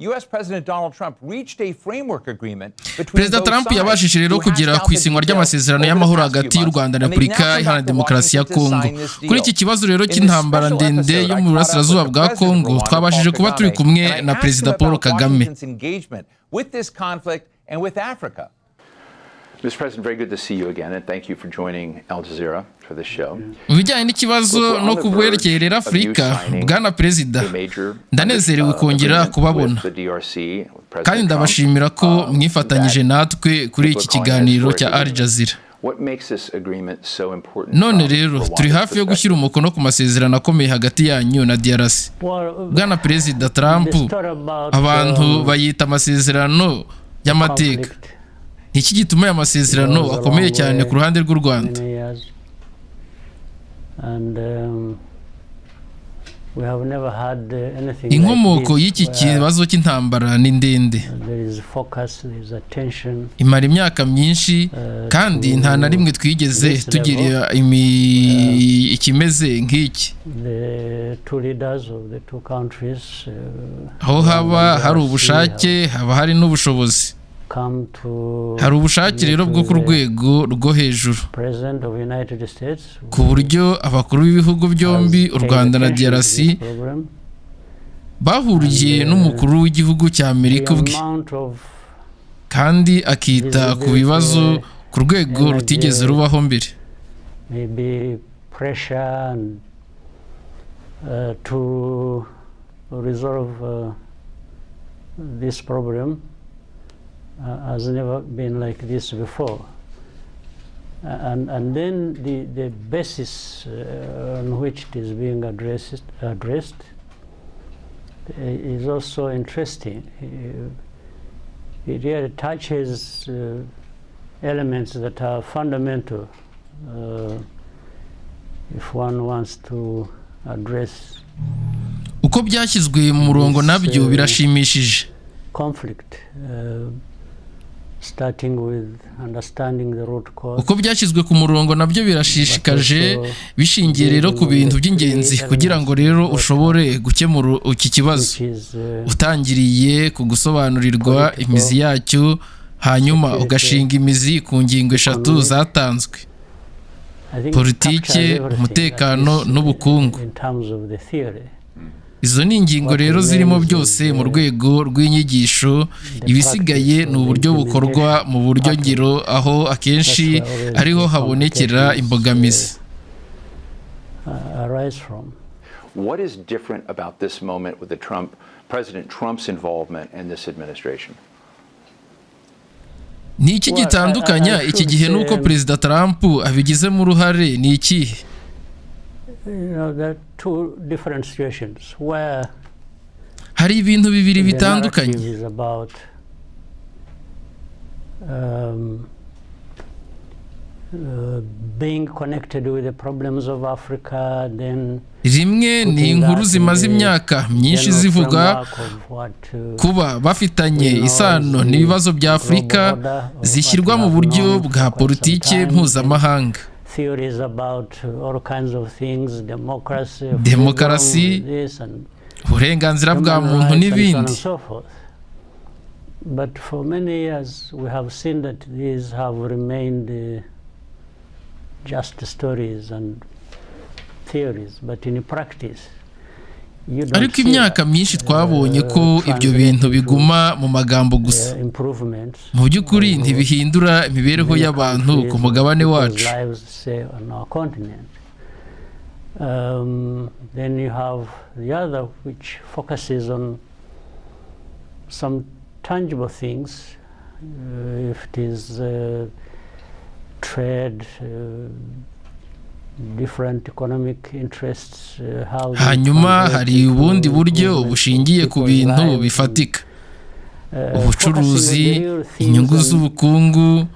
US President Donald Trump reached a framework agreement between Perezida Trump yabashije rero kugera ku isinywa ry'amasezerano y'amahoro hagati y'u Rwanda na Repubulika Iharanira Demokarasi ya Kongo. Kuri iki kibazo rero cy'intambara ndende yo mu burasirazuba bwa Kongo twabashije kuba turi kumwe na Perezida Paul Kagame. Mr. President, very good to see you again, and thank you for joining Al Jazeera for this show. Mu bijyanye n'ikibazo no kubwerekeye rero Afurika, Bwana Perezida, ndanezerewe kongera kubabona kandi ndabashimira ko mwifatanyije natwe kuri iki kiganiro cya Al Jazeera. None rero turi hafi yo gushyira umukono ku masezerano akomeye hagati yanyu na DRC. Bwana Perezida Trump, abantu bayita amasezerano y'amateka. Iki gituma aya masezerano akomeye cyane ku ruhande rw'u Rwanda. Inkomoko y'iki kibazo cy'intambara ni ndende. Imara imyaka myinshi kandi nta na rimwe twigeze tugira ikimeze nk'iki. Aho haba hari ubushake, haba hari n'ubushobozi. Hari ubushake rero bwo ku rwego rwo hejuru ku buryo abakuru b'ibihugu byombi u Rwanda na DRC bahuriye n'umukuru w'igihugu cya Amerika ubwe kandi akita ku bibazo ku rwego rutigeze rubaho mbere. To resolve this problem has never been like this before, and then the basis on which it is being addressed is also interesting. It really touches elements that are fundamental if one wants to address uko byashyizwe mu murongo nabyo birashimishije. Conflict. Starting with understanding the root cause. Uko byashyizwe ku murongo nabyo birashishikaje bishingiye rero ku bintu by'ingenzi kugira ngo rero ushobore gukemura iki kibazo. Utangiriye ku gusobanurirwa imizi yacyo hanyuma ugashinga imizi ku ngingo eshatu zatanzwe: politike, umutekano n'ubukungu. Izo ni ingingo rero zirimo byose mu rwego rw'inyigisho. Ibisigaye ni uburyo bukorwa mu buryo ngiro aho akenshi ariho habonekera imbogamizi. What is different about this moment with President Trump's involvement in this administration? Ni iki gitandukanya iki gihe nuko Perezida Trump abigizemo uruhare ni ikihe? There are two different situations where hari ibintu bibiri bitandukanye. Being connected with the problems of Africa, then rimwe ni inkuru zimaze imyaka myinshi zivuga kuba bafitanye isano n'ibibazo bya Afurika zishyirwa mu buryo bwa politike mpuzamahanga. Theories about all kinds of things, demokarasi, uburenganzira bwa muntu n'ibindi. But for many years we have seen that these have remained just stories and theories, but in practice ariko imyaka myinshi twabonye ko ibyo bintu biguma mu magambo gusa. Mu by'ukuri ntibihindura imibereho y'abantu ku mugabane wacu. Then you have the other which focuses on some tangible things, if it is trade, different economic interests, hanyuma hari ubundi buryo bushingiye ku bintu bifatika: ubucuruzi, inyungu z'ubukungu.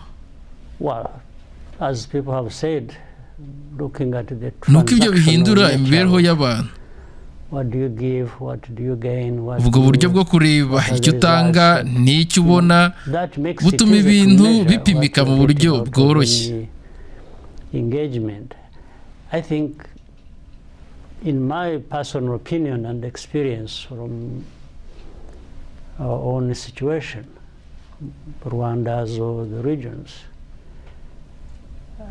Nuko ibyo bihindura imibereho y'abantu. Ubwo buryo bwo kureba icyo utanga n'icyo ubona butuma ibintu bipimika mu buryo bworoshye. I think, in my personal opinion and experience from our own situation, Rwanda's or the regions.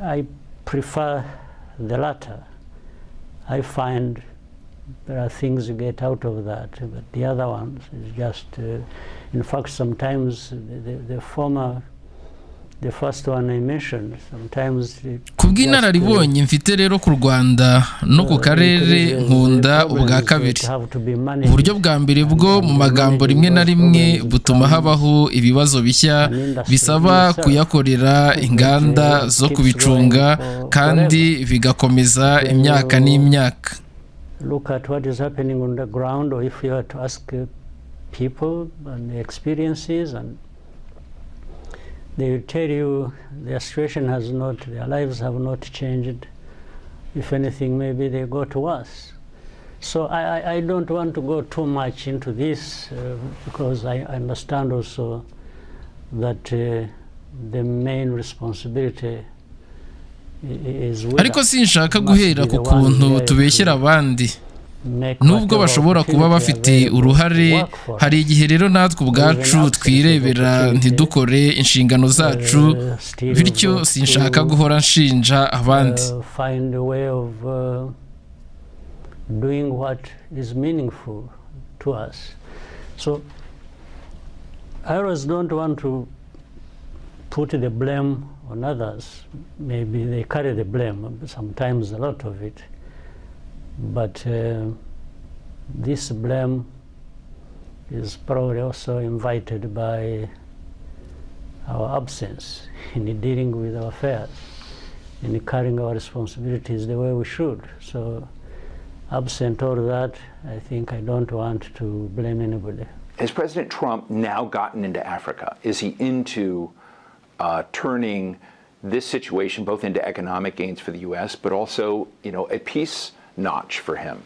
I prefer the latter. I find there are things you get out of that, but the other ones is just, in fact, sometimes the first one I mentioned, sometimes ku bw'inararibonye mfite rero ku Rwanda no ku karere nkunda ubwa kabiri. Uburyo bwa mbere bwo mu magambo rimwe na rimwe butuma habaho ibibazo bishya bisaba kuyakorera inganda zo kubicunga kandi bigakomeza imyaka n'imyaka. Look at what is happening on the ground, or if you are to ask people and their experiences, and they will tell you their situation has not, their lives have not changed. If anything, maybe they got worse. So I don't want to go too much into this because I understand also that the main responsibility is with ariko sinshaka guhera ku kuntu tubeshyera abandi nubwo bashobora kuba bafite uruhare. Hari igihe rero natwe ubwacu twirebera ntidukore inshingano zacu, bityo sinshaka guhora nshinja abandi. Find a way of doing what is meaningful to us. So I always don't want to put the blame on others. Maybe they carry the blame, sometimes a lot of it. But this blame is probably also invited by our absence in dealing with our affairs, in carrying our responsibilities the way we should. So absent all that, I think I don't want to blame anybody. Has President Trump now gotten into Africa? Is he into turning this situation both into economic gains for the U.S., but also, a peace notch for him?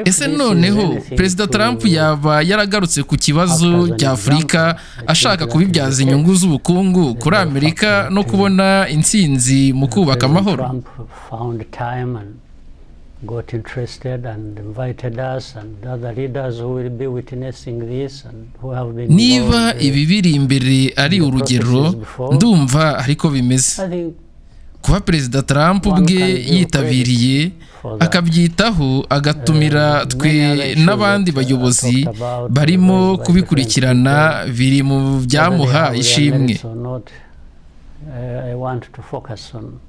Ese noneho Perezida Trump yaba yaragarutse ku kibazo cya Afurika ashaka kubibyaza inyungu z'ubukungu kuri Amerika no kubona intsinzi mu kubaka amahoro? Got interested and invited us and other leaders who will be witnessing this and who have been niba ibi biri imbere ari urugero ndumva ariko bimeze. Kuba Perezida Trump ubwe yitabiriye akabyitaho agatumira twe n'abandi bayobozi barimo kubikurikirana biri mu byamuha ishimwe. I want to focus on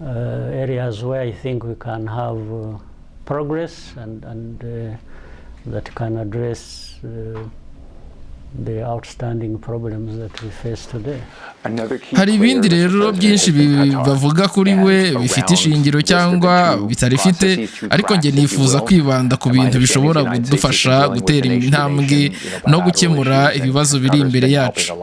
areas where I think we can have progress and that can address the outstanding problems that we face today. Hari ibindi rero byinshi bavuga kuri we bifite ishingiro cyangwa bitarifite, ariko nge nifuza kwibanda ku bintu bishobora kudufasha gutera intambwe no gukemura ibibazo biri imbere yacu.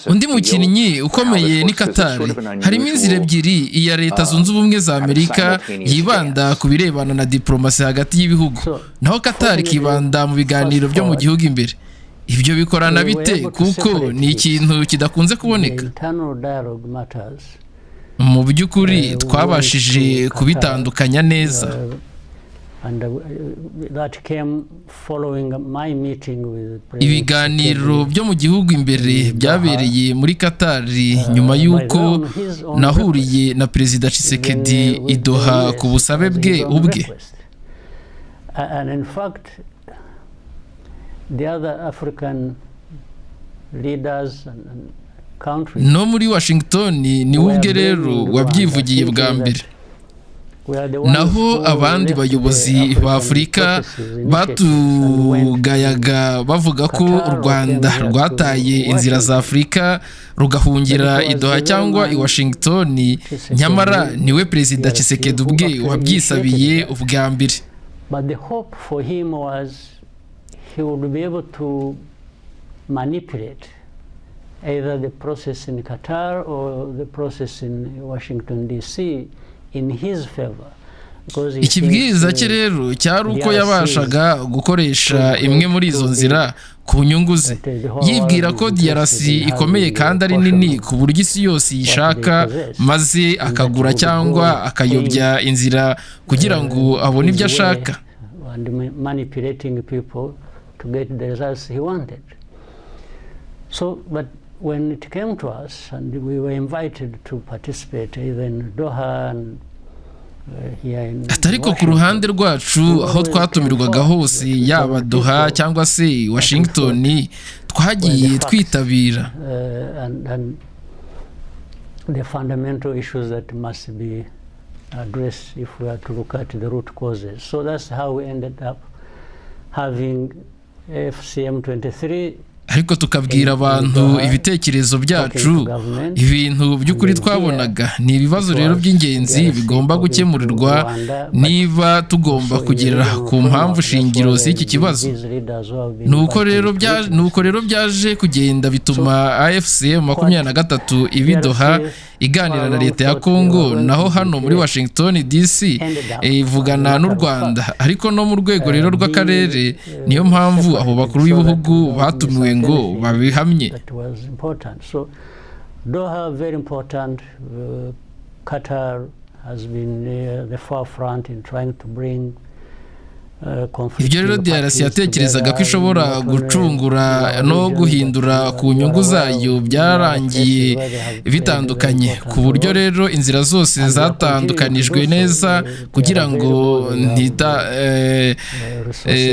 Undi mukinnyi ukomeye ni Qatar. Harimo inzira ebyiri iya Leta Zunze Ubumwe za Amerika yibanda ku birebana na diplomasi hagati y'ibihugu, naho Qatar ikibanda mu biganiro byo mu gihugu imbere. Ibyo bikorana bite kuko ni ikintu kidakunze kuboneka? Mu by'ukuri twabashije kubitandukanya neza. Ibiganiro byo mu gihugu imbere byabereye muri Qatar nyuma y'uko nahuriye na Perezida Tshisekedi i Doha ku busabe bwe ubwe. No muri Washington ni ubwe rero wabyivugiye bwa mbere. Naho abandi bayobozi ba Afurika batugayaga bavuga ko u Rwanda rwataye inzira za Afurika rugahungira i Doha cyangwa i Washington, nyamara niwe Perezida Tshisekedi ubwe wabyisabiye ubwa mbere. But the hope for him was he would be able to manipulate either the process in Qatar or the process in Washington DC in his favor. Ikibwiriza cye rero cyari uko yabashaga gukoresha imwe muri izo nzira ku nyungu ze, yibwira ko DRC ikomeye kandi ari nini ku buryo isi yose yishaka, maze akagura cyangwa akayobya inzira kugira ngo abone ibyo ashaka. and manipulating people to get the results he wanted. So, but when it came to us, and we were invited to participate either in Doha and ariko ku ruhande rwacu aho twatumirwaga hose yaba Doha cyangwa se Washington twagiye twitabira and the fundamental issues that must be addressed if we are to look at the root causes. So that's how we ended up having FCM 23. ariko tukabwira abantu ibitekerezo byacu ibintu by'ukuri twabonaga ni ibibazo rero by'ingenzi bigomba gukemurirwa niba tugomba kugera ku mpamvu shingiro z'iki kibazo. nuko rero byaje kugenda bituma AFCM 23 ibidoha iganira na leta ya Congo, naho hano muri Washington DC ivugana n'u Rwanda, ariko no mu rwego rero rw'akarere niyo mpamvu abo bakuru b'ibihugu batumiwe ngo babihamye. So Doha very important. Qatar has been the forefront in trying to bring ibyo rero DRC yatekerezaga ko ishobora gucungura no guhindura ku nyungu zayo byarangiye bitandukanye, ku buryo rero inzira zose zatandukanijwe neza kugira ngo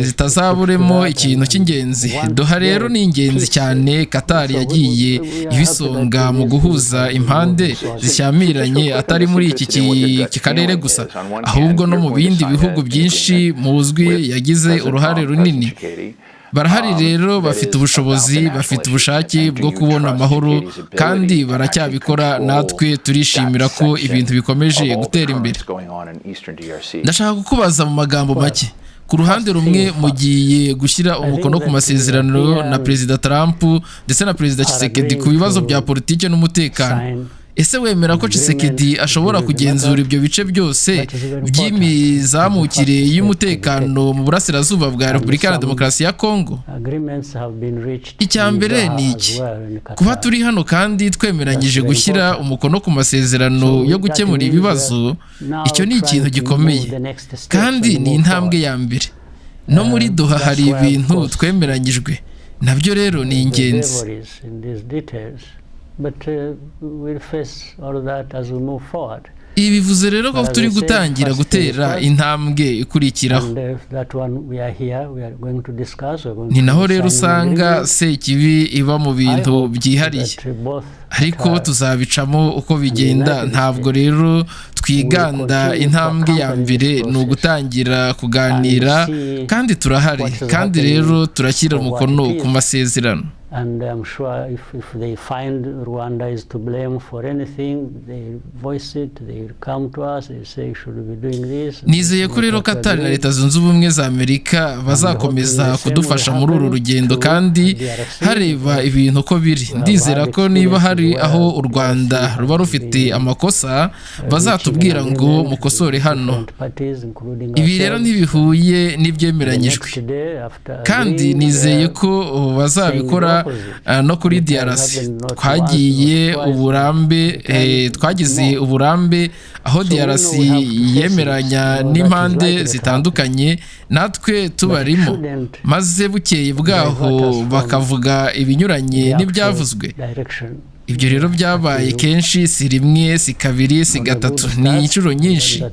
zitazaburemo ikintu cy'ingenzi. Doha rero ni ingenzi cyane. Qatar yagiye ibisonga mu guhuza impande zishyamiranye atari muri iki karere gusa, ahubwo no mu bindi bihugu byinshi muzwi yagize uruhare runini. Barahari rero, bafite ubushobozi, bafite ubushake bwo kubona amahoro kandi baracyabikora. Natwe turishimira ko ibintu bikomeje gutera imbere. Ndashaka kukubaza mu magambo make, ku ruhande rumwe mugiye gushyira umukono ku masezerano na Perezida Trump ndetse na Perezida Tshisekedi ku bibazo bya politike n'umutekano. Ese wemera ko Tshisekedi ashobora kugenzura ibyo bice byose by'imizamukire y'umutekano mu burasirazuba bwa Repubulika ya Demokarasi ya Kongo? Icya mbere ni iki? Kuba turi hano kandi twemeranyije gushyira umukono ku masezerano yo gukemura ibibazo, icyo ni ikintu gikomeye kandi ni intambwe ya mbere. No muri Doha hari ibintu twemeranyijwe nabyo, rero ni ingenzi. But we'll face all that as we move forward. Ibi bivuze rero ko turi gutangira gutera intambwe ikurikiraho. Ni naho rero usanga Sekibi iba mu bintu byihariye, ariko tuzabicamo uko bigenda. Ntabwo rero twiganda intambwe ya mbere ni ugutangira kuganira, kandi turahari, kandi rero turashyira umukono ku masezerano. And I'm sure if they find Rwanda is to blame for anything, they voice it, they come to us, they say should we be doing this. Nizeye ko rero Qatar na Leta Zunze Ubumwe za Amerika bazakomeza kudufasha muri uru rugendo kandi hareba ibintu ko biri. Ndizera ko niba hari aho u Rwanda ruba rufite amakosa bazatubwira ngo mukosore hano. Ibi rero ntibihuye n'ibyemeranyijwe, kandi nizeye ko bazabikora no kuri DRC. Twagize uburambe aho DRC yemeranya n'impande zitandukanye, natwe tubarimo, maze bukeye bwaho bakavuga ibinyuranye n'ibyavuzwe. Ibyo rero byabaye kenshi, si rimwe, si kabiri, si gatatu, ni inshuro nyinshi.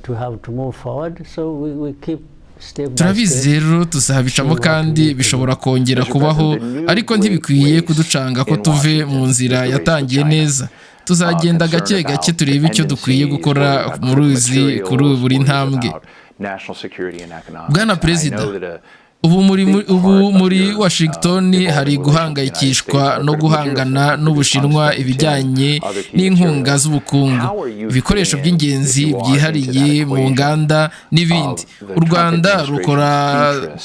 Turabizi rero tuzabicamo kandi bishobora kongera kubaho, ariko ntibikwiye kuducanga ko tuve mu nzira yatangiye neza. Tuzagenda gake gake turebe icyo dukwiye gukora kuri buri ntambwe. Bwana Perezida, ubu muri Washington hari guhangayikishwa no guhangana n'Ubushinwa ibijyanye n'inkunga z'ubukungu, ibikoresho by'ingenzi byihariye mu nganda n'ibindi. U Rwanda rukora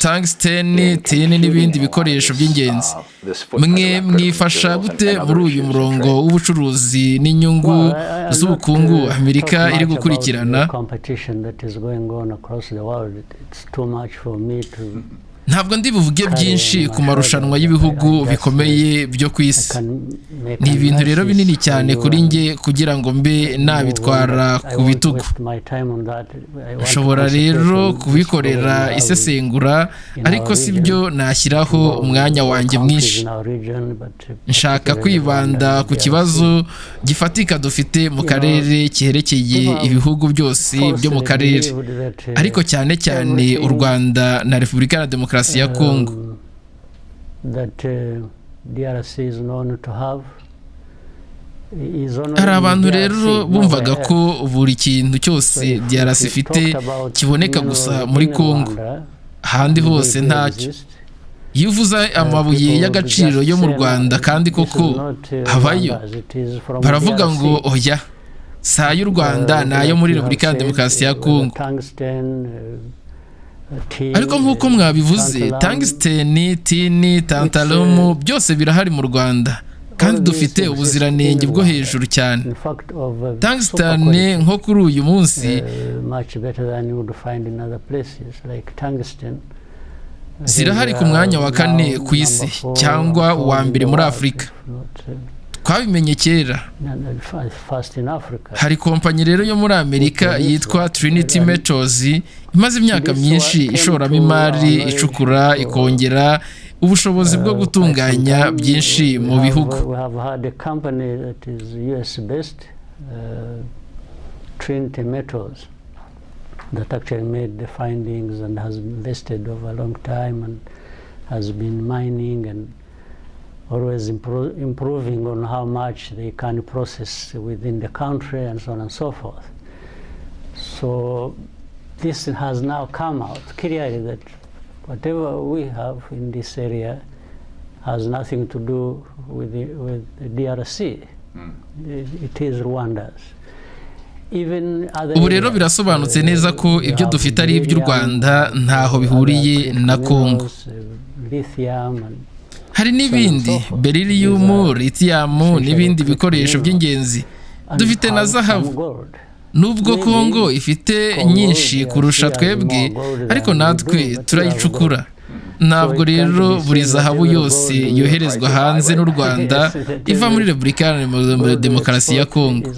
tungsten, tin n'ibindi bikoresho by'ingenzi. Mwifasha gute muri uyu murongo w'ubucuruzi n'inyungu z'ubukungu Amerika iri gukurikirana? ntabwo ndi buvuge byinshi ku marushanwa y'ibihugu bikomeye byo ku isi. Ni ibintu rero binini cyane kuri njye kugira ngo mbe nabitwara ku bitugu. Nshobora rero kubikorera isesengura, ariko si byo nashyiraho umwanya wanjye mwinshi. Nshaka kwibanda ku kibazo gifatika dufite mu karere cyerekeye ibihugu byose byo mu karere, ariko cyane cyane u Rwanda na Repubulika ya Demokarasi ya Kongo. Hari abantu rero bumvaga ko buri kintu cyose DRC ifite kiboneka gusa muri Kongo, ahandi hose ntacyo. Iyo uvuze amabuye y'agaciro yo mu Rwanda kandi koko habayo, baravuga ngo oya, si ay'u Rwanda ni ayo muri Repubulika ya Demokarasi ya Kongo. Ariko nk'uko mwabivuze, tungsten, tin, tantalum byose birahari mu Rwanda, kandi dufite ubuziranenge bwo hejuru cyane. Tungsten nko kuri uyu munsi zirahari ku mwanya wa 4 ku isi, cyangwa uwa mbere muri Afurika. Twabimenye kera. Hari kompanyi rero yo muri Amerika yitwa Trinity Metals, imaze imyaka myinshi ishoramo imari, icukura, ikongera ubushobozi bwo gutunganya byinshi mu bihugu. Trinity Metals that actually made the findings and has invested over a long time and has been mining and always improving on how much they can process within the country and so on and so forth. So this has now come out clearly that whatever we have in this area has nothing to do with the DRC. It is Rwanda's. Ubu rero birasobanutse neza ko ibyo dufite ari iby'u Rwanda, ntaho bihuriye na Kongo. Hari n'ibindi, beryllium, lithium n'ibindi bikoresho by'ingenzi. Dufite na zahabu. Nubwo Kongo ifite nyinshi kurusha twebwe, ariko natwe turayicukura. Ntabwo rero buri zahabu yose yoherezwa hanze n'u Rwanda iva muri Repubulika ya Demokarasi ya Kongo.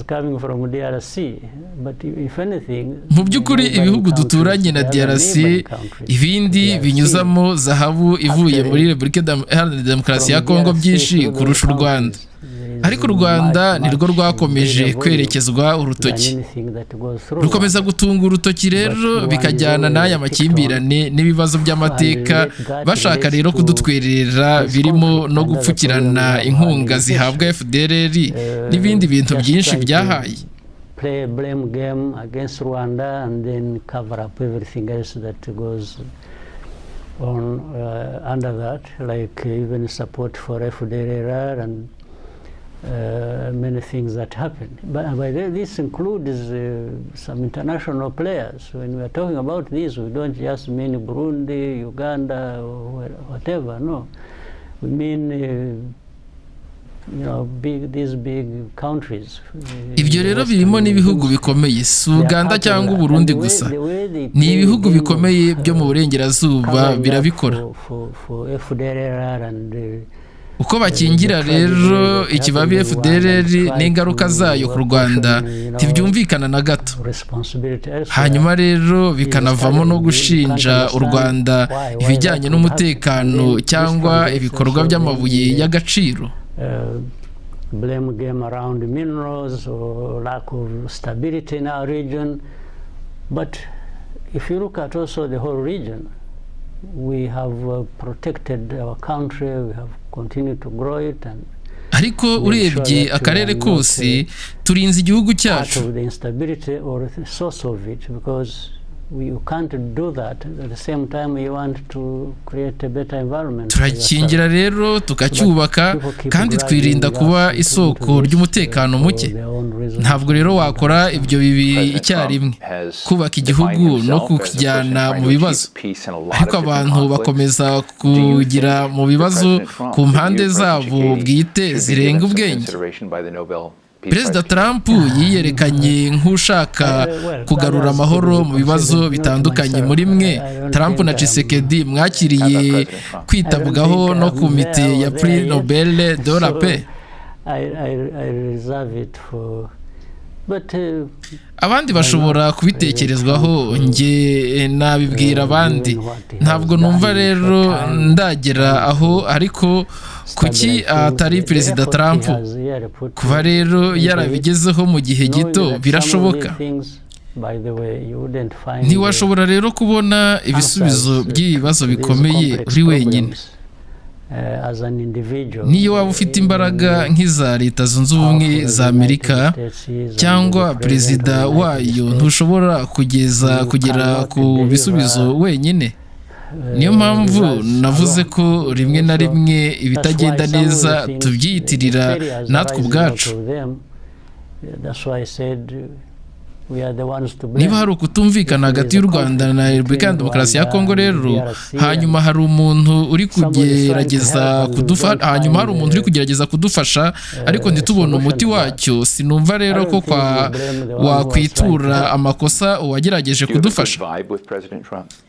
Mu by'ukuri ibihugu duturanye na DRC, ibindi binyuzamo zahabu ivuye muri Repubulika ya Demokarasi ya Kongo byinshi kurusha u Rwanda. Ariko u Rwanda nirwo rwakomeje kwerekezwa urutoki, rukomeza gutunga urutoki rero bikajyana n'aya makimbirane n'ibibazo by'amateka, bashaka rero kudutwerera birimo no gupfukirana inkunga zihabwa FDLR n'ibindi bintu byinshi byahaye. Play blame game against Rwanda and then cover up everything else that goes on under that, like even support for FDLR and many things that happen. But this includes some international players. When we are talking about this, we don't just mean Burundi, Uganda, or whatever. No, we mean these big countries. Ibyo rero birimo n'ibihugu bikomeye, si Uganda cyangwa Burundi gusa. Ni ibihugu bikomeye byo mu burengerazuba birabikora. Uko bakingira rero ikibabi FDLR n'ingaruka zayo ku Rwanda ntibyumvikana na gato. Hanyuma rero bikanavamo no gushinja u Rwanda ibijyanye n'umutekano cyangwa ibikorwa by'amabuye y'agaciro. Blame game around minerals or lack of stability in our region. But if you look at also the whole region, we have protected our country, we have continued to grow it and ariko urebye akarere kose turinze igihugu cyacu. The instability or the source of it, because you can't do that at the same time you want to create a better environment. Turakingira rero tukacyubaka kandi twirinda kuba isoko ry'umutekano muke. Ntabwo rero wakora ibyo bibi icyarimwe, kubaka igihugu no kukijyana mu bibazo. Ariko abantu bakomeza kugira mu bibazo ku mpande zabo bwite zirenga ubwenge. Perezida Trump yiyerekanye nk'ushaka kugarura amahoro mu bibazo bitandukanye. Muri mwe Trump na Tshisekedi mwakiriye kwitabwaho no komite ya Prix Nobel de la Paix. Abandi bashobora kubitekerezwaho, njye nabibwira abandi. Ntabwo numva rero ndagera aho, ariko kuki atari Perezida Trump? Kuba rero yarabigezeho mu gihe gito birashoboka. Ntiwashobora rero kubona ibisubizo by'ibibazo bikomeye uri wenyine. Niyo waba ufite imbaraga nk'iza Leta Zunze Ubumwe za Amerika cyangwa perezida wayo, ntushobora kugera ku bisubizo wenyine. Niyo mpamvu navuze ko rimwe na rimwe ibitagenda neza tubyiyitirira natwe ubwacu. Niba hari ukutumvikana hagati y'u Rwanda na Repubulika ya Demokarasi ya Kongo rero, hanyuma hari umuntu uri kugerageza kudufasha, ariko ntitubone umuti wacyo, sinumva rero ko wakwitura amakosa uwagerageje kudufasha.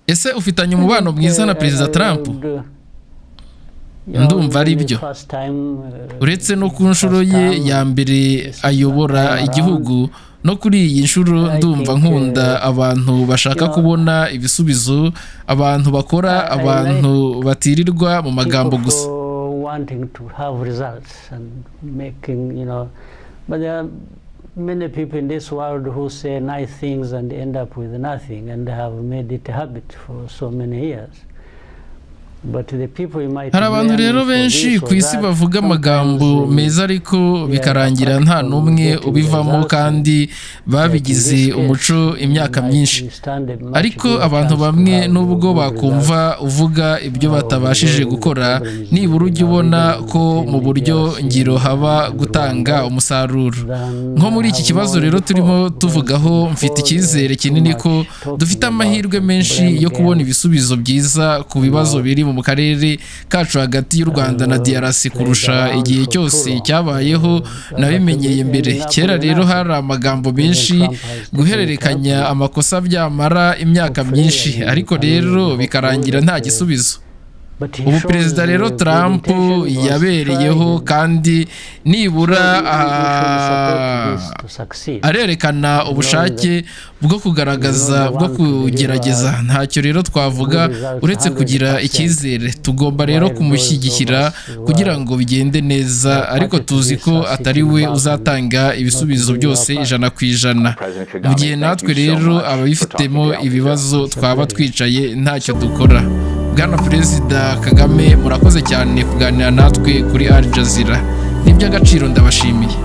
Ese ufitanye umubano mwiza na Perezida Trump? Ndumva ari byo. Uretse no ku nshuro ye ya mbere ayobora igihugu, no kuri iyi nshuro ndumva nkunda abantu bashaka kubona ibisubizo, abantu bakora, abantu batirirwa mu magambo gusa. Many people in this world who say nice things and end up with nothing, and have made it a habit for so many years. Hari abantu rero benshi ku isi bavuga amagambo meza ariko bikarangira nta n'umwe ubivamo, kandi babigize umuco imyaka myinshi. Ariko abantu bamwe nubwo bakumva uvuga ibyo batabashije gukora, nibura ujya ubona ko mu buryo ngiro haba gutanga umusaruro. Nko muri iki kibazo rero turimo tuvugaho, mfite icyizere kinini ko dufite amahirwe menshi yo kubona ibisubizo byiza ku bibazo biri mu karere kacu hagati y'u Rwanda na DRC kurusha igihe cyose cyabayeho nabimenyeye mbere. Kera rero hari amagambo menshi, guhererekanya amakosa byamara imyaka myinshi, ariko rero bikarangira nta gisubizo. Ubu Perezida rero Trump yabereyeho, kandi nibura arerekana ubushake bwo kugerageza. Ntacyo rero twavuga uretse kugira icyizere. Tugomba rero kumushyigikira kugira ngo bigende neza, ariko tuzi ko atari we uzatanga ibisubizo byose 100%. Mu gihe natwe rero ababifitemo ibibazo twaba twicaye ntacyo dukora. Bwana Perezida Kagame, murakoze cyane kuganira natwe kuri Al Jazeera. Ni iby'agaciro, ndabashimiye.